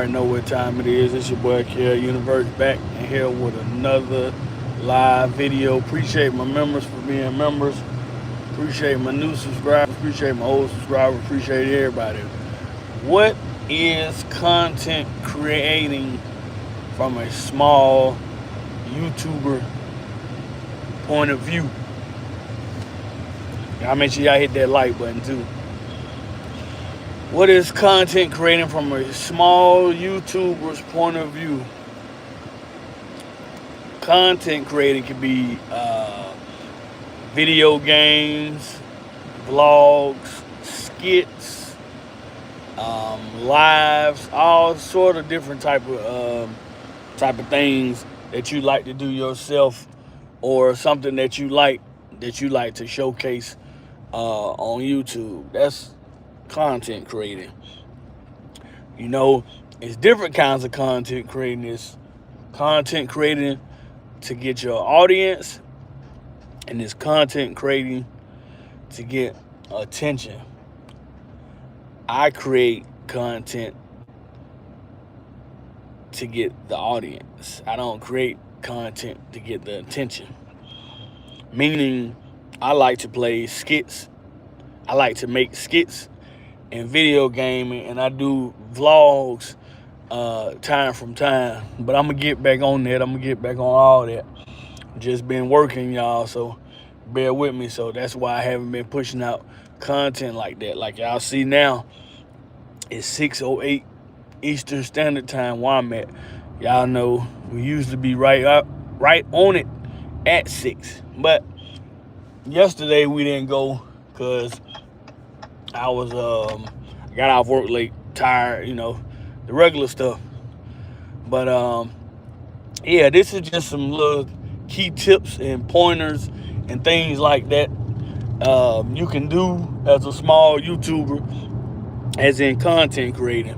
already know what time it is. It's your boy Kel Universe back in here with another live video. Appreciate my members for being members. Appreciate my new subscribers. Appreciate my old subscribers. Appreciate everybody. What is content creating from a small YouTuber point of view? Y'all make sure y'all hit that like button too. What is content creating from a small YouTuber's point of view? Content creating could be video games, vlogs, skits, lives, all sort of different type of things that you like to do yourself, or something that you like to showcase on YouTube. That's content creating. You know, it's different kinds of content creating. It's content creating to get your audience, and it's content creating to get attention. I create content to get the audience. I don't create content to get the attention. Meaning, I like to play skits. I like to make skits and video gaming, and I do vlogs time from time. But I'm gonna get back on that. I'm gonna get back on all that. Just been working, y'all, so bear with me. So that's why I haven't been pushing out content like that. Like y'all see now, it's 6:08 Eastern Standard Time where I'm at. Y'all know we used to be right on it at 6. But yesterday we didn't go because I got off work late, tired, the regular stuff. But yeah, this is just some little key tips and pointers and things like that you can do as a small YouTuber, as in content creating.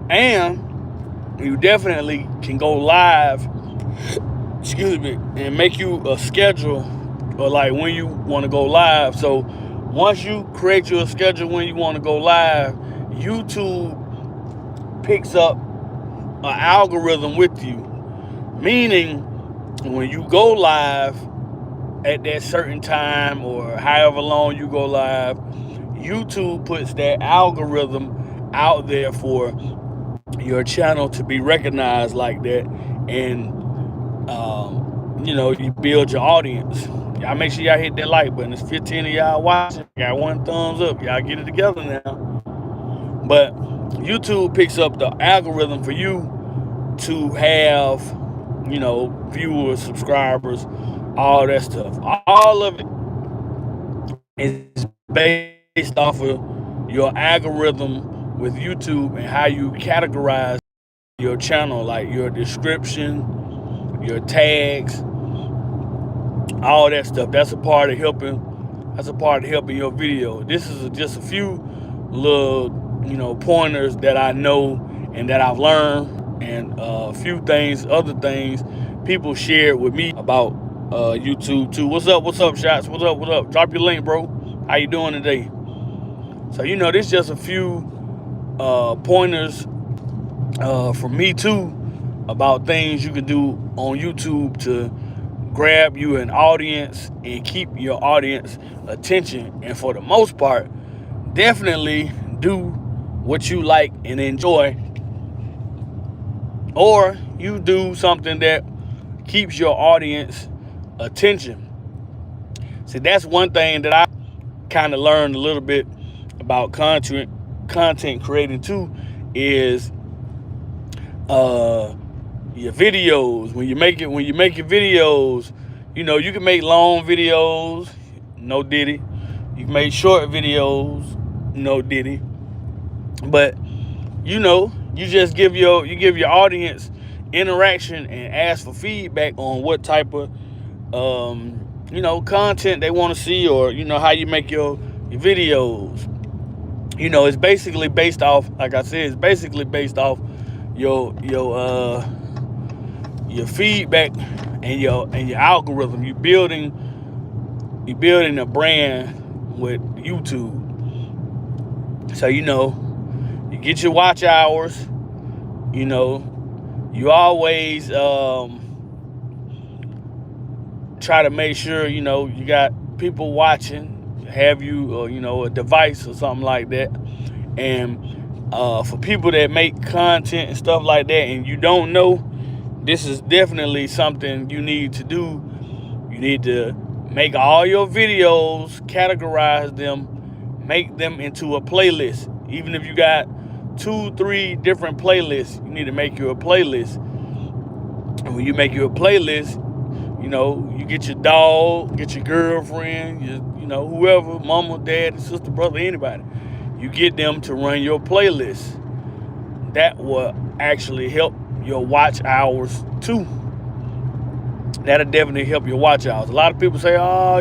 And you definitely can go live, and make you a schedule, or like when you want to go live. So once you create your schedule when you want to go live, YouTube picks up an algorithm with you. Meaning, when you go live at that certain time or however long you go live, YouTube puts that algorithm out there for your channel to be recognized like that. And, you build your audience. Y'all make sure y'all hit that like button. It's 15 of y'all watching. Got one thumbs up. Y'all get it together now. But YouTube picks up the algorithm for you to have, viewers, subscribers, all that stuff. All of it is based off of your algorithm with YouTube and how you categorize your channel, like your description, your tags, all that stuff. That's a part of helping your video. This is just a few little, pointers that I know and that I've learned, and a few other things people shared with me about YouTube too. What's up, Shots? What up? Drop your link, bro. How you doing today? So, this is just a few pointers from me too, about things you can do on YouTube to grab you an audience and keep your audience attention. And for the most part, definitely do what you like and enjoy, or you do something that keeps your audience attention. See, that's one thing that I kind of learned a little bit about content creating too, is your videos. When you make your videos, you can make long videos, no diddy. You can make short videos, no diddy. But you just give your audience interaction and ask for feedback on what type of content they want to see, or how you make your videos. It's basically based off, like I said, it's basically based off your feedback and your algorithm. You're building a brand with YouTube. So you get your watch hours, you know, you always try to make sure, you know, you got people watching, have you, you know, a device or something like that. And for people that make content and stuff like that, and you don't know, this is definitely something you need to do. You need to make all your videos, categorize them, make them into a playlist. Even if you got 2-3 different playlists, you need to make you a playlist. And when you make you a playlist, you know, you get your dog, get your girlfriend, you know, whoever, mama, dad, sister, brother, anybody. You get them to run your playlist. That will actually help your watch hours too. That'll definitely help your watch hours. A lot of people say, "Oh,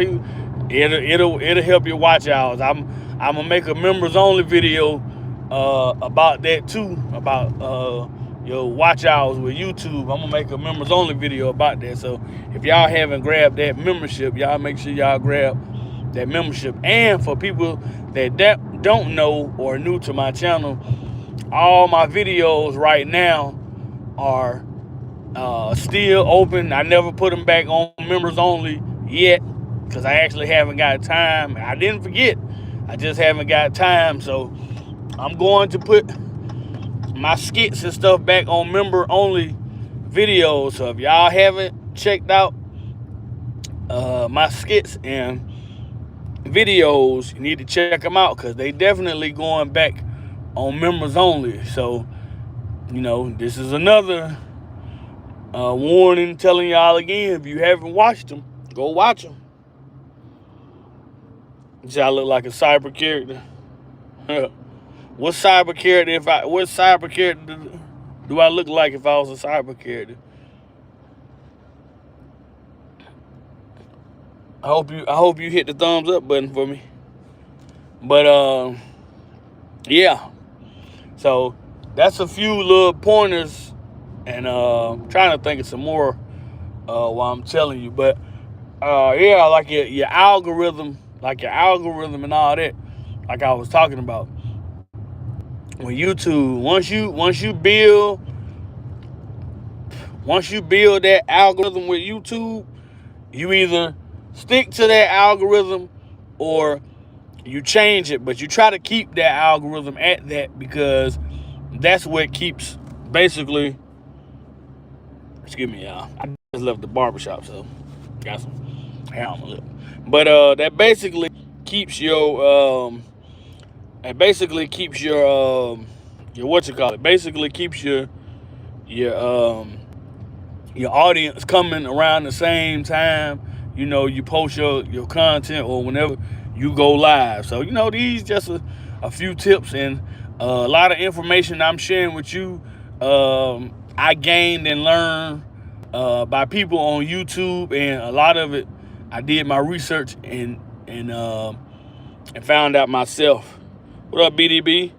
it'll help your watch hours." I'm gonna make a members only video about that too, about your watch hours with YouTube. I'm gonna make a members only video about that. So if y'all haven't grabbed that membership, y'all make sure y'all grab that membership. And for people that don't know or are new to my channel, all my videos right now are still open. I never put them back on members only yet because I actually haven't got time. I didn't forget, I just haven't got time. So I'm going to put my skits and stuff back on member only videos. So if y'all haven't checked out my skits and videos, you need to check them out because they definitely going back on members only. So, you know, this is another warning, telling y'all again, if you haven't watched them, go watch them. Does y'all look like a cyber character? What cyber character do I look like if I was a cyber character? I hope you hit the thumbs up button for me. But yeah. So that's a few little pointers, and trying to think of some more while I'm telling you. But yeah, like your algorithm, and all that, like I was talking about. When YouTube, once you build that algorithm with YouTube, you either stick to that algorithm or you change it, but you try to keep that algorithm at that because that's what keeps basically. Excuse me, y'all. I just left the barbershop, so got some hair on my lip. But that basically keeps your your what you call it. Basically keeps your audience coming around the same time. You know, you post your content or whenever you go live. So, you know, these just a few tips and a lot of information I'm sharing with you. I gained and learned by people on YouTube, and a lot of it I did my research and found out myself. What up, BDB?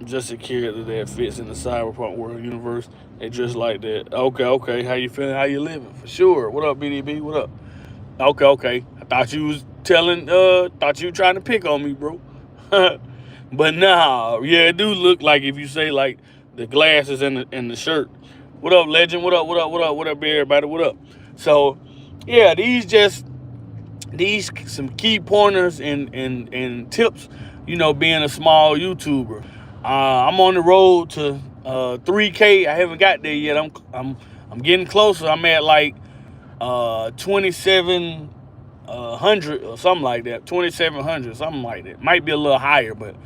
Just a character that fits in the cyberpunk world universe. They just like that. Okay. How you feeling? How you living? For sure. What up, BDB? What up? Okay. I thought you was thought you were trying to pick on me, bro. But nah, yeah, it do look like, if you say like the glasses and the shirt. What up, legend? What up, everybody? What up? So yeah, these some key pointers and tips, you know, being a small YouTuber. I'm on the road to 3K. I haven't got there yet. I'm getting closer. I'm at like 2,700 or something like that. 2,700, something like that. Might be a little higher, but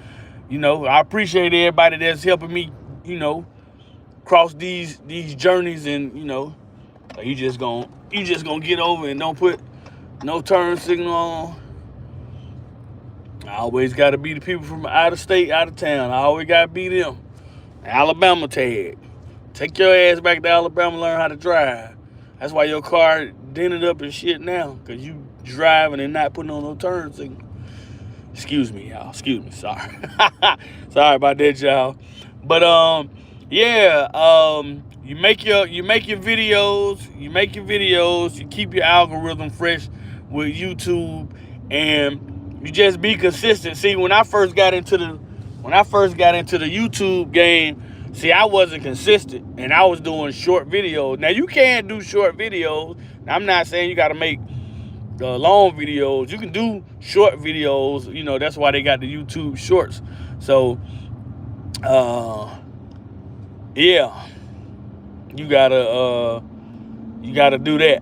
you know, I appreciate everybody that's helping me, you know, cross these journeys. And you know, you just gonna get over and don't put no turn signal on. I always got to be the people from out of state, out of town. I always got to be them. Alabama tag. Take your ass back to Alabama, learn how to drive. That's why your car dented up and shit now, because you driving and not putting on no turn signal. Excuse me, y'all. Excuse me. Sorry. Sorry about that, y'all. But yeah, you make your videos. You keep your algorithm fresh with YouTube, and you just be consistent. See, when I first got into the YouTube game, See, I wasn't consistent, and I was doing short videos. Now, you can do short videos. Now, I'm not saying you got to make long videos. You can do short videos. You know, that's why they got the YouTube Shorts. So, yeah, you gotta do that.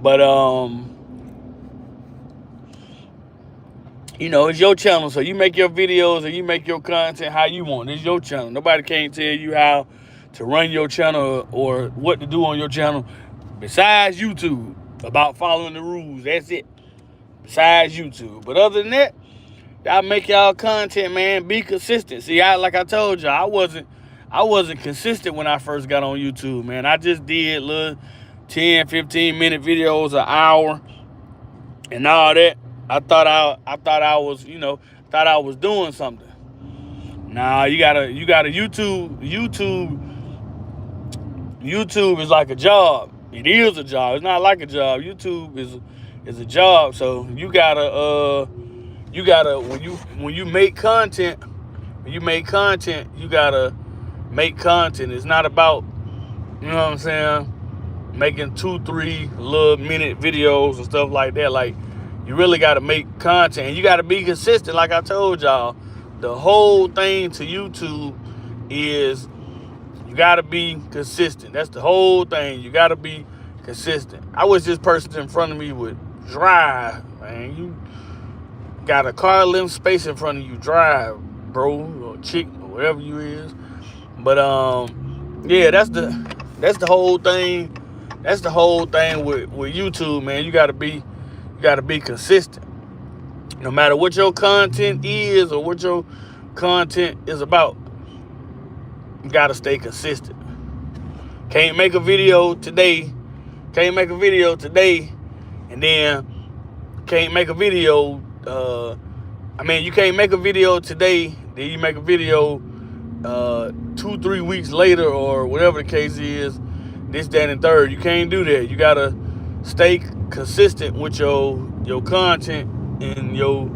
But you know, it's your channel, so you make your videos and you make your content how you want. It's your channel. Nobody can't tell you how to run your channel or what to do on your channel besides YouTube. About following the rules. That's it. Besides YouTube. But other than that, y'all make y'all content, man. Be consistent. See, like I told y'all, I wasn't consistent when I first got on YouTube, man. I just did little 10, 15-minute videos, an hour, and all that. I thought I was, you know, thought I was doing something. Nah, you gotta YouTube is like a job. It is a job. It's not like a job. YouTube is a job. So you gotta when you make content, you gotta make content. It's not about, you know what I'm saying, making 2-3 little minute videos and stuff like that. Like, you really got to make content, and you got to be consistent. Like I told y'all, the whole thing to YouTube is you got to be consistent. That's the whole thing. You got to be consistent. I wish this person in front of me would drive, man. You got a car length space in front of you, drive, bro, or chick, or whatever you is. But yeah, that's the whole thing. That's the whole thing with YouTube, man. You gotta be consistent. No matter what your content is or what your content is about, you gotta stay consistent. Can't make a video today, and then can't make a video. You can't make a video today, then you make a video 2-3 weeks later, or whatever the case is, this, that, and third. You can't do that. You gotta stay consistent with your content and your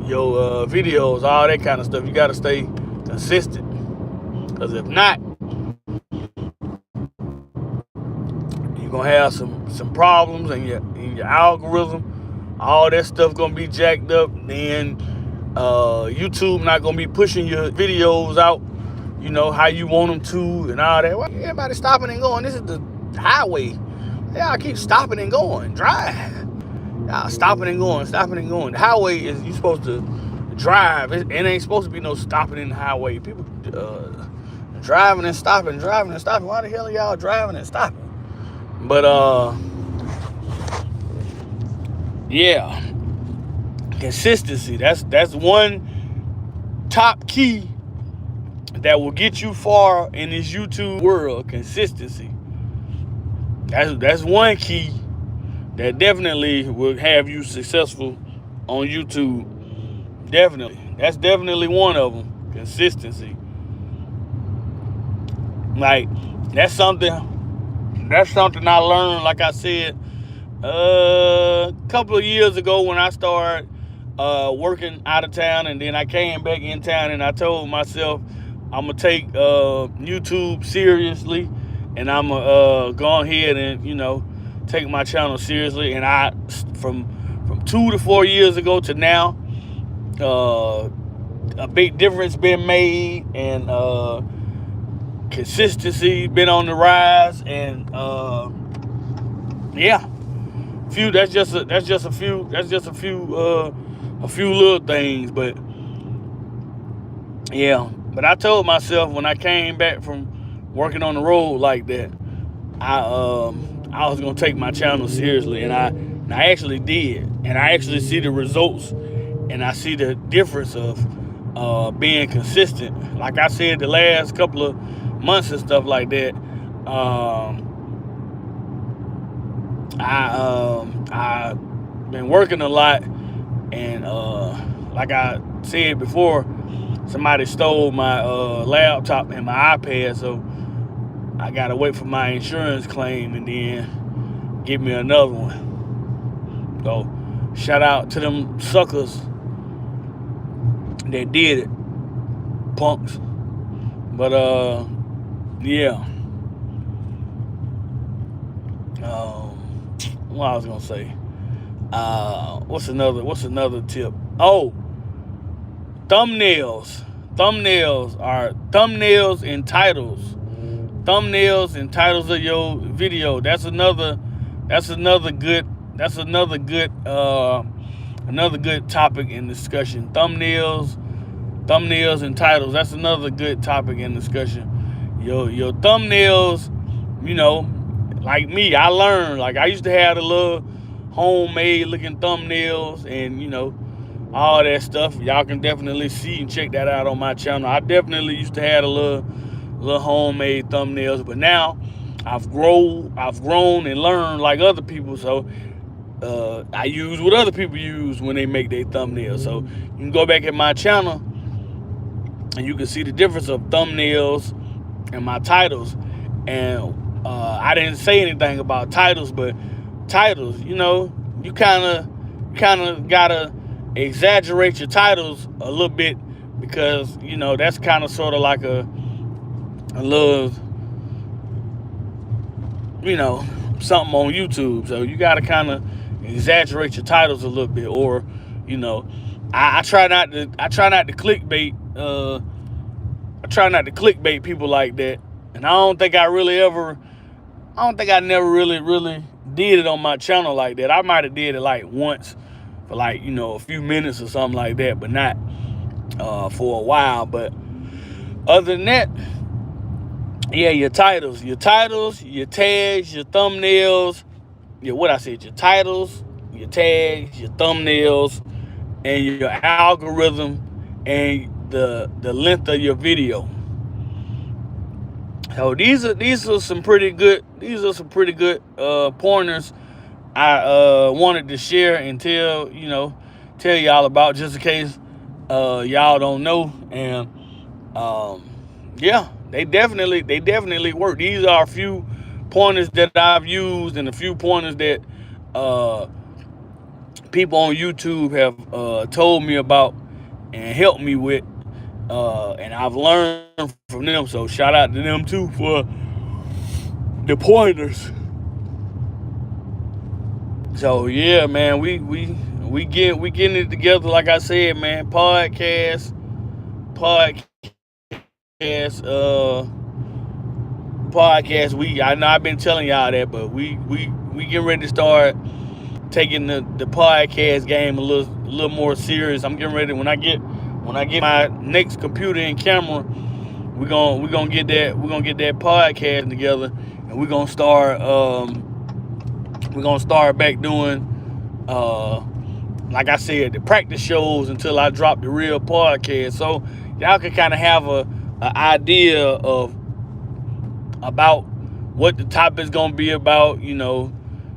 videos, all that kind of stuff. You gotta stay consistent, because if not, you're gonna have some problems, and your algorithm, all that stuff gonna be jacked up. Then YouTube not gonna be pushing your videos out, you know, how you want them to, and all that. Well, everybody stopping and going. This is the highway. Y'all keep stopping and going. Drive. Y'all stopping and going. The highway is, you supposed to drive. It ain't supposed to be no stopping in the highway. People driving and stopping. Why the hell are y'all driving and stopping? But yeah, consistency. That's one top key that will get you far in this YouTube world. Consistency. That's one key that definitely will have you successful on YouTube. Definitely. That's definitely one of them. Consistency. Like, that's something I learned, like I said, a couple of years ago when I started working out of town, and then I came back in town, and I told myself I'm going to take YouTube seriously, and I'm going to go ahead and, you know, take my channel seriously. And I, from 2 to 4 years ago to now, a big difference been made, and consistency been on the rise. And yeah, that's just a few little things. But yeah, but I told myself when I came back from working on the road like that, I was gonna take my channel seriously, and I actually did, and I actually see the results, and I see the difference of being consistent. Like I said, the last couple of months and stuff like that, I been working a lot, and like I said before, somebody stole my laptop and my iPad, so I gotta wait for my insurance claim and then give me another one. So shout out to them suckers that did it, punks. But yeah. What I was gonna say. What's another tip? Oh, thumbnails. Thumbnails and titles. Thumbnails and titles of your video. That's another good another good topic in discussion. Thumbnails and titles. That's another good topic in discussion. Your thumbnails, you know, like me, I learned. Like I used to have the little homemade looking thumbnails and all that stuff. Y'all can definitely see and check that out on my channel. I definitely used to have a little homemade thumbnails, but now I've grown and learned like other people. So I use what other people use when they make their thumbnails. So you can go back at my channel and you can see the difference of thumbnails and my titles. And I didn't say anything about titles, but titles, you kind of gotta exaggerate your titles a little bit, because that's kind of sort of like a little something on YouTube. So you gotta kind of exaggerate your titles a little bit, or I try not to clickbait. I try not to clickbait people like that, and I don't think I never really did it on my channel like that. I might have did it like once for like a few minutes or something like that, but not for a while. But other than that, yeah, your titles, your tags, your thumbnails, your titles, your tags, your thumbnails, and your algorithm, and the length of your video. So these are some pretty good pointers I wanted to share and tell y'all about, just in case y'all don't know. And yeah, they definitely work. These are a few pointers that I've used, and a few pointers that people on YouTube have told me about and helped me with, and I've learned from them. So shout out to them too for the pointers. So yeah, man, we getting it together. Like I said, man, podcast. I know I've been telling y'all that, but we getting ready to start taking the podcast game a little more serious. I'm getting ready when I get my next computer and camera. We're gonna get that podcast together, and we're gonna start back doing like I said, the practice shows until I drop the real podcast, so y'all can kind of have a idea of about what the topic's gonna be about,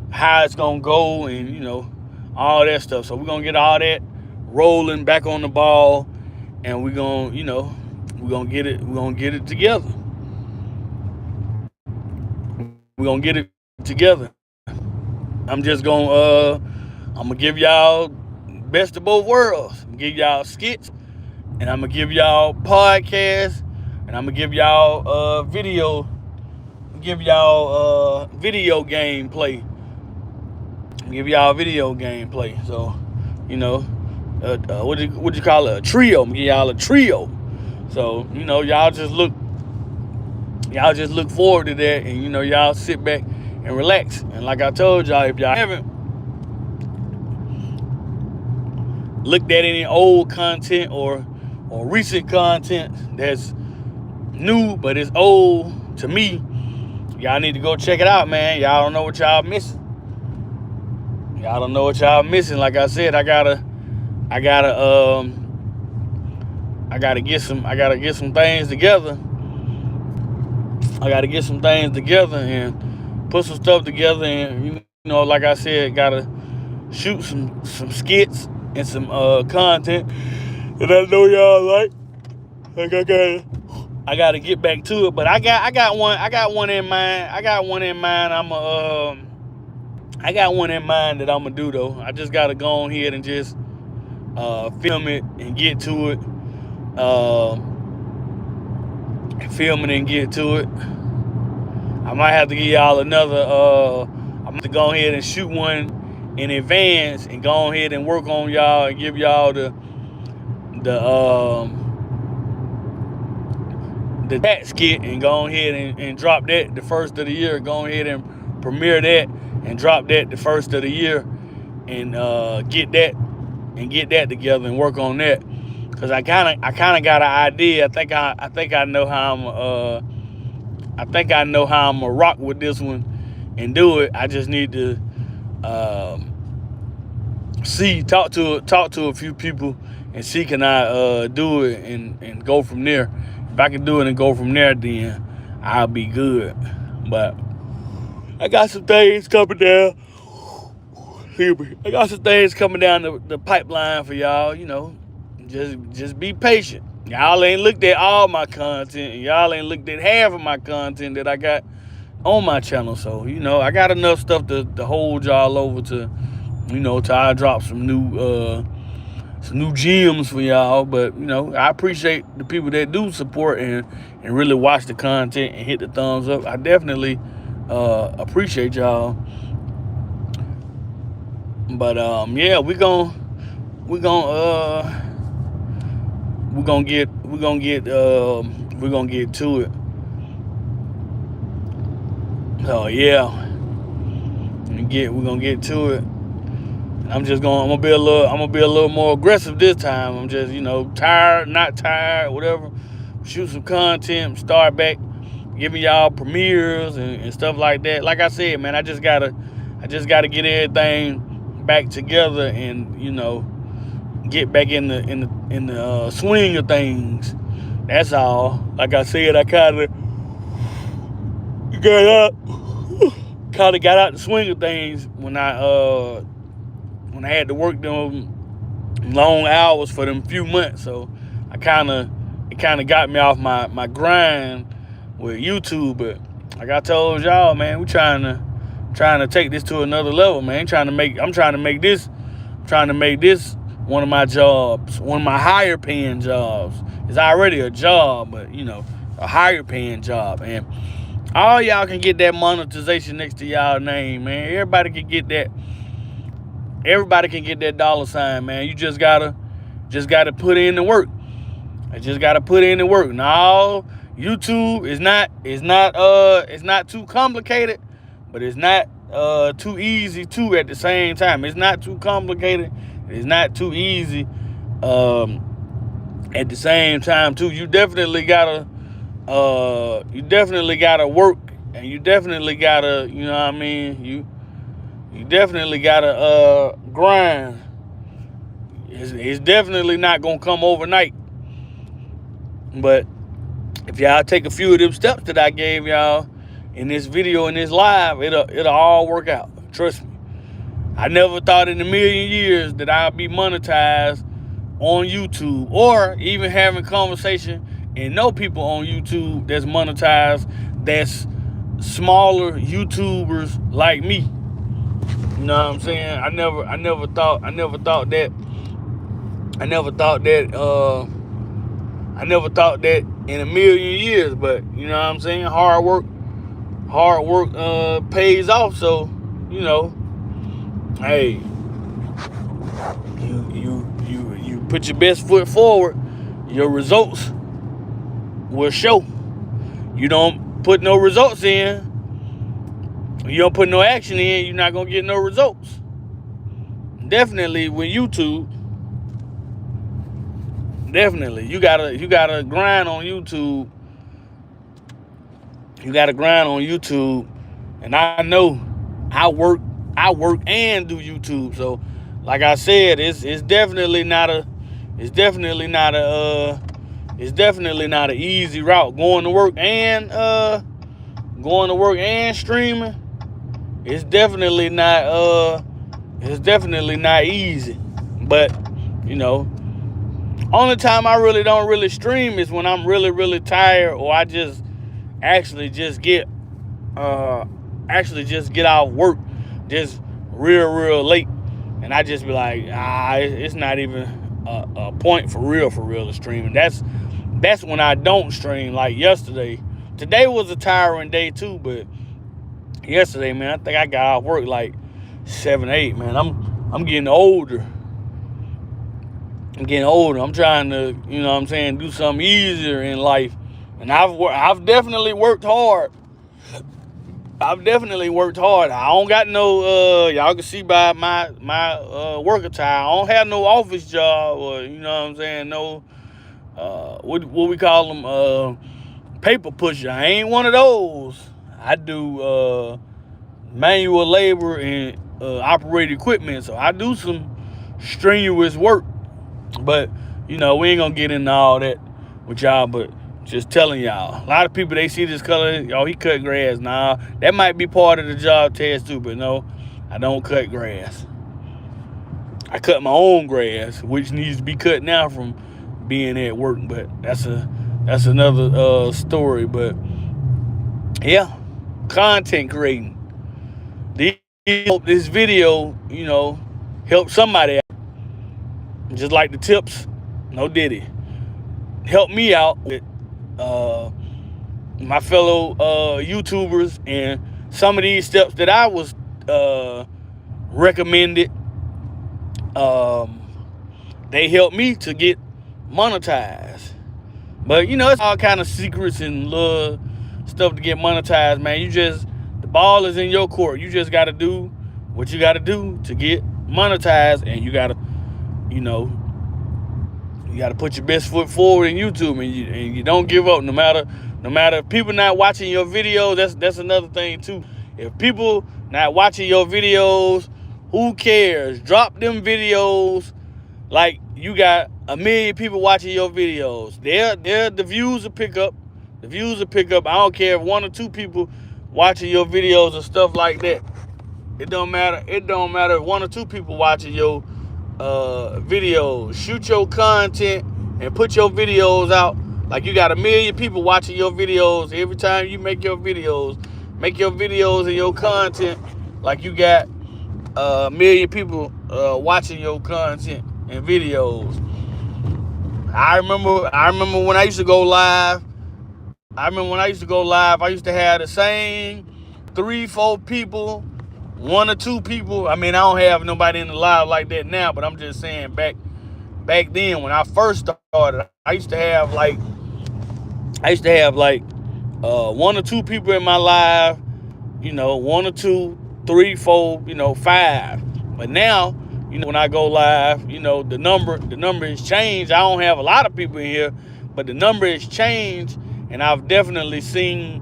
how it's gonna go, and all that stuff. So we're gonna get all that rolling back on the ball, and we're gonna get it together. We're gonna get it together. I'm gonna give y'all best of both worlds. I'm gonna give y'all skits, and I'm gonna give y'all podcasts, and I'm gonna give y'all video gameplay. Give y'all video gameplay. So, what you call it? A trio. I'm gonna give y'all a trio. So, y'all just look forward to that, and y'all sit back and relax. And like I told y'all, if y'all haven't looked at any old content or recent content that's new but it's old to me, y'all need to go check it out, man. Y'all don't know what y'all missing. Like I said, I gotta get some things together. And put some stuff together, and like I said, gotta shoot some skits and some content that I know y'all like. I gotta get back to it, but I got one in mind. I got one in mind that I'm gonna do, though. I just gotta go on here and just film it and get to it. film it and get to it. I might have to give y'all another. I'm going to go ahead and shoot one in advance and go ahead and work on y'all and give y'all the chat skit and go ahead and drop that the first of the year. Go ahead and premiere that and drop that the first of the year and get that together and work on that. Cause I kind of got an idea. I think I know how I'm gonna rock with this one and do it. I just need to talk to a few people and see can I do it and go from there. If I can do it and go from there, then I'll be good. But I got some things coming down. I got some things coming down the pipeline for y'all. You know, just be patient. Y'all ain't looked at all my content, and y'all ain't looked at half of my content that I got on my channel. So, you know, I got enough stuff to hold y'all over to, you know, till I drop some new gems for y'all. But, you know, I appreciate the people that do support and really watch the content and hit the thumbs up. I definitely appreciate y'all. But yeah, we're gonna get to it. So yeah, we're gonna get to it. I'm gonna be a little more aggressive this time. I'm just, you know, not tired, whatever. Shoot some content, start back, giving y'all premieres and stuff like that. Like I said, man, I just gotta get everything back together and, you know, get back in the swing of things. That's all. Like I said, I kind of got out the swing of things when I had to work them long hours for them few months. So it kind of got me off my grind with YouTube. But like I told y'all, man, we trying to take this to another level, man. I'm trying to make this one of my jobs, one of my higher paying jobs. It's already a job, but, you know, a higher paying job. And all y'all can get that monetization next to y'all name, man. Everybody can get that $, man. You just gotta put in the work. I just gotta put in the work. Now, YouTube is not too complicated, but it's not too easy too at the same time. It's not too complicated. It's not too easy at the same time too. You definitely gotta work, and you definitely gotta, you know what I mean, you definitely gotta grind. It's definitely not gonna come overnight. But if y'all take a few of them steps that I gave y'all in this video, in this live, it'll all work out. Trust me. I never thought in a million years that I'd be monetized on YouTube, or even having conversation and know people on YouTube that's monetized, that's smaller YouTubers like me. You know what I'm saying? I never thought that in a million years. But you know what I'm saying? Hard work pays off. So, you know, hey, you put your best foot forward, your results will show. You don't put no results in, you don't put no action in, you're not gonna get no results. Definitely with YouTube, definitely you gotta grind on YouTube. You gotta grind on YouTube, and I know I work and do YouTube. So, like I said, it's definitely not an easy route. Going to work and streaming, it's definitely not easy. But, you know, only time I really don't stream is when I'm really tired, or I just actually just get off work just real late, and I just be like, it's not even a point for real to streaming. That's that's when I don't stream, like yesterday. Today was a tiring day too, but yesterday, man, I think I got off work like 7, 8, man. I'm getting older. I'm getting older. I'm trying to, you know what I'm saying, do something easier in life. And I've definitely worked hard. I don't got no y'all can see by my work attire. I don't have no office job, or you know what I'm saying, no what we call them, paper pusher. I ain't one of those. I do manual labor and operate equipment, so I do some strenuous work. But you know, we ain't gonna get into all that with y'all, but just telling y'all, a lot of people, they see this color, oh, he cut grass. Nah, that might be part of the job test too, but no, I don't cut grass. I cut my own grass, which needs to be cut now from being at work, but that's another story. But yeah, content creating. This video, you know, help somebody out. Just like the tips, no diddy. Help me out with my fellow YouTubers, and some of these steps that I was recommended, they helped me to get monetized. But you know, it's all kind of secrets and little stuff to get monetized, man. The ball is in your court. You just got to do what you got to do to get monetized, and you got to, you know, you got to put your best foot forward in YouTube, and you don't give up no matter if people not watching your videos. That's another thing too. If people not watching your videos, who cares? Drop them videos. Like, you got 1 million people watching your videos. The views will pick up. The views will pick up. I don't care if 1 or 2 people watching your videos and stuff like that. It don't matter. It don't matter if 1 or 2 people watching your videos. Shoot your content and put your videos out. Like, you got 1 million people watching your videos. Every time you make your videos and your content like you got 1 million people watching your content and videos. I remember when I used to go live. I used to have the same 3, 4 people, 1 or 2 people. I mean, I don't have nobody in the live like that now, but I'm just saying back then when I first started, I used to have like 1 or 2 people in my live, you know, 1 or 2, 3, 4, you know, 5. But now, you know, when I go live, you know, the number has changed. I don't have a lot of people in here, but the number has changed, and I've definitely seen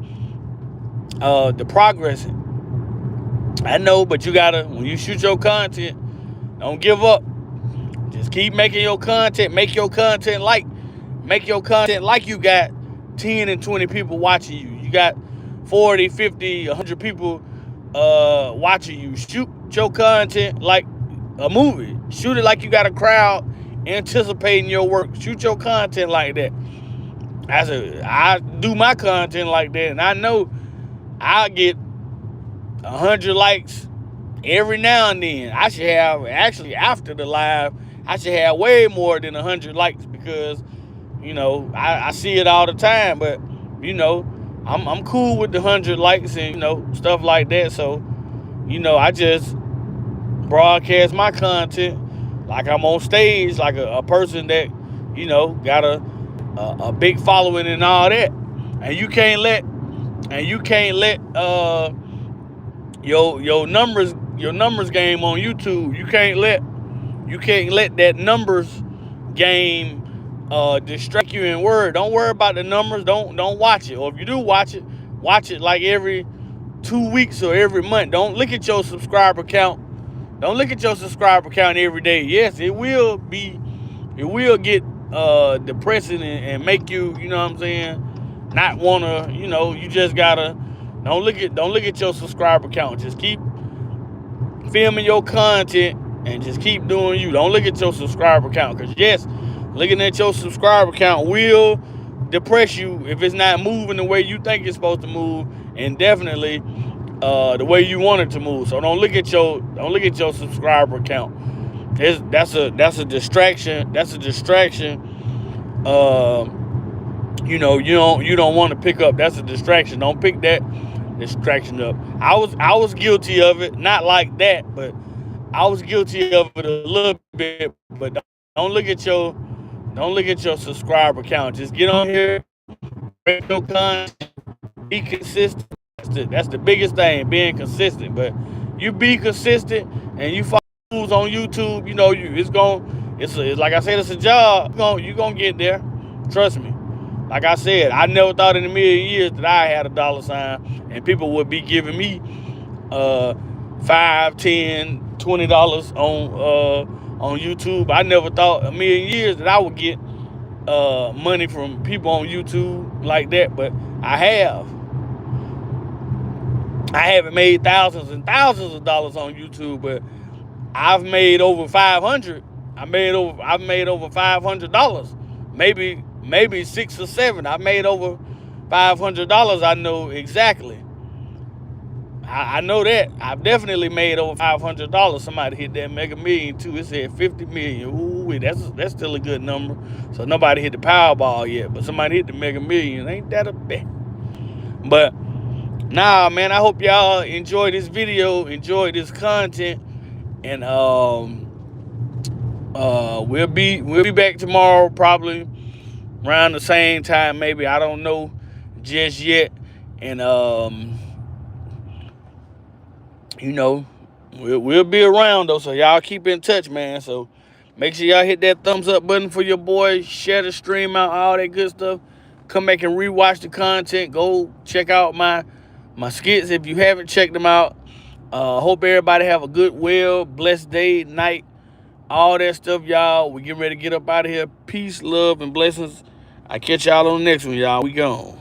the progress. I know, but you gotta, when you shoot your content, don't give up. Just keep making your content. Make your content like you got 10 and 20 people watching you. You got 40, 50, 100 people watching you. Shoot your content like a movie. Shoot it like you got a crowd anticipating your work. Shoot your content like that. I do my content like that, and I know I'll get 100 likes every now and then. I should have, actually, after the live, I should have way more than 100 likes, because, you know, I see it all the time. But, you know, I'm cool with the 100 likes and, you know, stuff like that. So, you know, I just broadcast my content like I'm on stage, like a person that, you know, got a big following and all that. And you can't let your numbers game on YouTube. You can't let that numbers game distract you in word. Don't worry about the numbers. Don't watch it. Or if you do watch it like every 2 weeks or every month. Don't look at your subscriber count. Don't look at your subscriber count every day. Yes, it will get depressing and make you, you know what I'm saying, not wanna, you know, you just gotta don't look at your subscriber count. Just keep filming your content and just keep doing you. Don't look at your subscriber count, because yes, looking at your subscriber count will depress you if it's not moving the way you think it's supposed to move, and definitely the way you want it to move. So don't look at your subscriber count. That's a distraction. That's a distraction you don't want to pick up. That's a distraction. Don't pick that distraction up. I was guilty of it, not like that, but I was guilty of it a little bit. But don't look at your don't look at your subscriber count. Just get on here, break your content, be consistent. That's the biggest thing, being consistent. But you be consistent and you follow rules on YouTube. It's like I said, it's a job. You gonna get there. Trust me. Like I said, I never thought in a million years that I had a dollar sign and people would be giving me $5, $10, $20 on YouTube. I never thought a million years that I would get money from people on YouTube like that, but I have. I haven't made thousands and thousands of dollars on YouTube, but I've made over 500. I've made over $500. Maybe 6 or 7. I made over $500. I know exactly. I know that. I've definitely made over $500. Somebody hit that Mega Million too. It said 50 million. Ooh, that's still a good number. So nobody hit the Powerball yet, but somebody hit the Mega Million. Ain't that a bet? But nah, man, I hope y'all enjoy this video, enjoy this content, and we'll be back tomorrow, probably around the same time, maybe. I don't know just yet. And we'll be around though, so y'all keep in touch, man. So make sure y'all hit that thumbs up button for your boy, share the stream out, all that good stuff. Come back and rewatch the content. Go check out my skits if you haven't checked them out. Hope everybody have a good, blessed day, night, all that stuff, y'all. We getting ready to get up out of here. Peace, love, and blessings. I catch y'all on the next one, y'all. We gone.